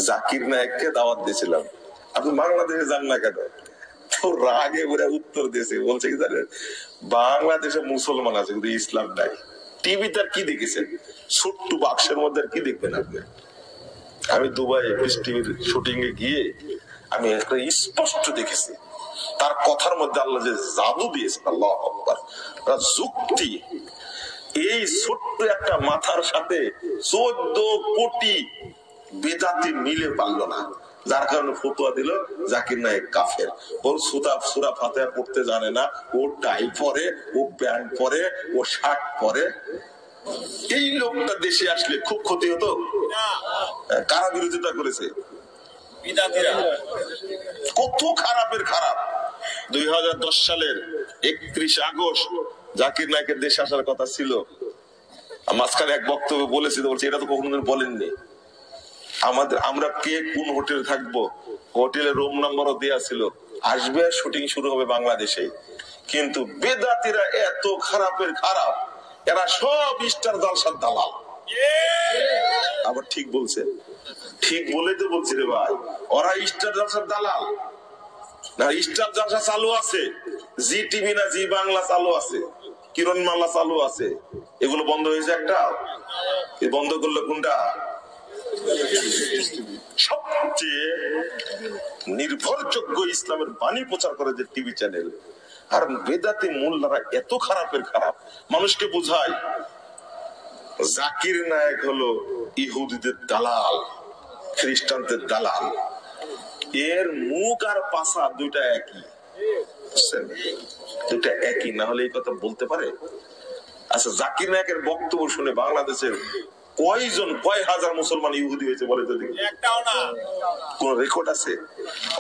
জাকির নায়ককে দাওয়াত দিয়েছিলাম, আপনি বাংলাদেশে যান না কেন? তো রাগে ওরা উত্তর দিয়েছে, বলছে কি জানেন, বাংলাদেশে মুসলমান আছে কিন্তু ইসলাম নাই। টিভিতে আর কি দেখেছেন, ছোট্ট বাক্সের মধ্যে আর কি দেখবেন আপনি? আমি দুবাই পিস টিভির শুটিং এ গিয়ে আমি একটা স্পষ্ট দেখেছি, তার কথার মধ্যে আল্লাহ যে জাদু দিয়েছে, আল্লাহু আকবার, যুক্তি। এই ছোট্ট একটা মাথার সাথে 14 কোটি বেদাতি মিলে পারল না, যার কারণে ফতোয়া দিল জাকির নায়েক কাফের। ওর সূরা ফাতিহা পড়তে জানে না, ও টাই পরে, ও প্যান্ট পরে, ও শার্ট পরে। এই লোকটা দেশে আসলে খুব ক্ষতি হতো। কারা বিরোধিতা করেছে? কত খারাপের খারাপ। 2010 সালের 31 আগস্ট জাকির নায়েকের দেশে আসার কথা ছিল। মাঝখানে এক বক্তব্য বলেছি, বলছি এটা তো কখনোদিন বলেননি। আমরা কে কোন হোটেলে থাকবো, হোটেলের রুম নাম্বারও দেয়া ছিল, আসবে শুটিং শুরু হবে বাংলাদেশে। কিন্তু বেদাতিরা এত খারাপের খারাপ, এরা সব স্টার জালসার দালাল। আবার ঠিক বলছে, ঠিক বলেই তো বলছি রে ভাই, ওরা স্টার জালসার দালাল না। স্টার জালসা চালু আছে, জি টিভি না জি বাংলা চালু আছে, কিরণমালা চালু আছে, এগুলো বন্ধ হয়েছে একটা। বন্ধ করলো কোনটা? সবচেয়ে নির্ভরযোগ্য ইসলামের বাণী প্রচার করে যে টিভি চ্যানেল। আর বেদাতি মোল্লারা এত খারাপের খারাপ, মানুষকে বোঝায় জাকির নায়েক হলো ইহুদিদের দালাল, খ্রিস্টানদের দালাল। এর মুখ আর পাশা দুইটা একই, দুইটা একই, না হলে এই কথা বলতে পারে? আচ্ছা, জাকির নায়েকের বক্তব্য শুনে বাংলাদেশের কয় হাজার মুসলমান ইহুদি হয়েছে বলে তো দেখি? একটাও না। কোন রেকর্ড আছে?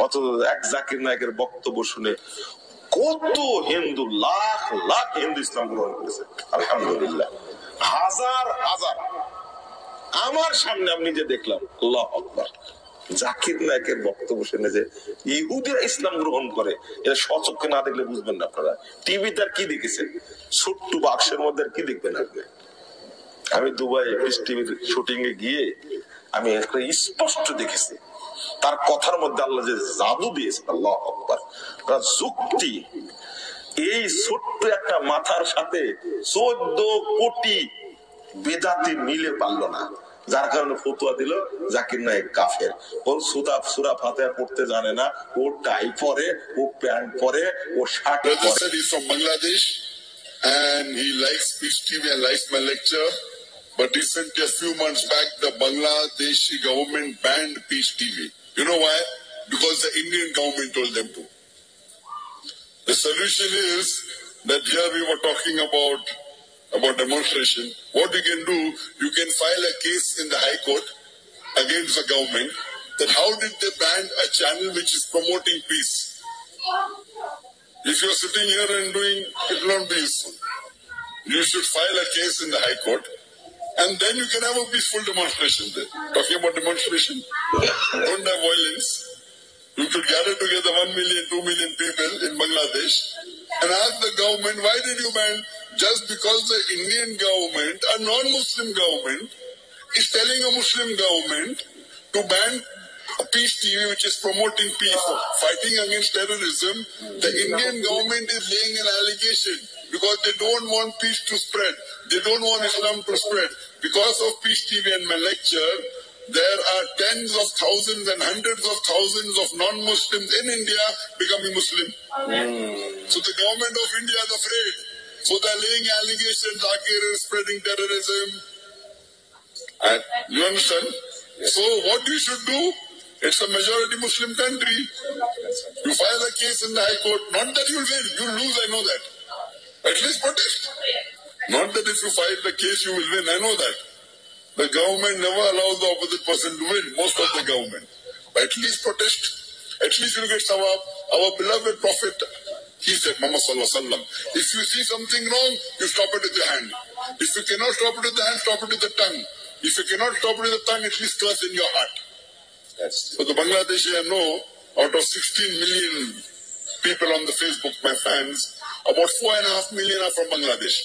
অথচ এক জাকির নায়েকের বক্তব্য শুনে কত হিন্দু, লাখ লাখ হিন্দু ইসলাম গ্রহণ করেছে, আলহামদুলিল্লাহ। হাজার হাজার আমার সামনে আমি নিজে দেখলাম। আল্লাহু আকবার। জাকির নায়েকের বক্তব্য শুনে যে ইহুদিরা ইসলাম গ্রহণ করে, এটা স্বচক্ষে না দেখলে বুঝবেন না আপনারা। টিভিতে আর কি দেখেছেন, ছোট্ট বাক্সের মধ্যে আর কি দেখবেন আপনি? আমি দুবাই পিস টিভির শুটিং এ গিয়ে আমি একটা স্পষ্ট দেখেছি, তার কথার মধ্যে আল্লাহ যে জাদু দিয়েছে, আল্লাহু আকবার, যুক্তি। এই ছোট্ট একটা মাথার সাথে 14 কোটি বেদাতি মিলে পারল না, যার কারণে ফতোয়া দিল জাকির নায়েক কাফের। ওর সূরা ফাতিহা পড়তে জানে না, ও টাই পরে, ও প্যান্ট পরে, ও শার্ট পরে। Bangladesh and he likes Peace TV and likes my lecture. But recently, a few months back, the Bangladeshi government banned Peace TV. You know why? Because the Indian government told them to. The solution is that here we were talking about demonstration. What you can do, you can file a case in the High Court against the government that how did they ban a channel which is promoting peace? If you're sitting here and doing, it will not be useful. You should file a case in the High Court, and then you can have a peaceful demonstration there. Talking about demonstration, don't have violence. You could gather together 1 million, 2 million people in Bangladesh and ask the government, why did you ban? Just because the Indian government, a non-Muslim government, is telling a Muslim government to ban a Peace TV which is promoting peace, fighting against terrorism. The Indian government is laying an allegation because they don't want peace to spread. They don't want Islam to spread. Because of Peace TV and my lecture, there are tens of thousands and hundreds of thousands of non-Muslims in India becoming Muslim. So the government of India is afraid. So they're laying allegations, Zakir is spreading terrorism. And you understand? So what you should do, it's a majority Muslim country. You file a case in the High Court. Not that you'll win, you'll lose, I know that. At least protest. Not that if you file the case you will win, I know that. The government never allows the opposite person to win, most of the government. But at least protest. At least you'll get sawab. Our beloved Prophet, he said, Muhammad Sallallahu Alaihi Wasallam, if you see something wrong, you stop it with your hand. If you cannot stop it with the hand, stop it with the tongue. If you cannot stop it with the tongue, at least curse in your heart. So the Bangladeshi, I know, out of 16 million people on the Facebook, my fans, about 4.5 million are from Bangladesh.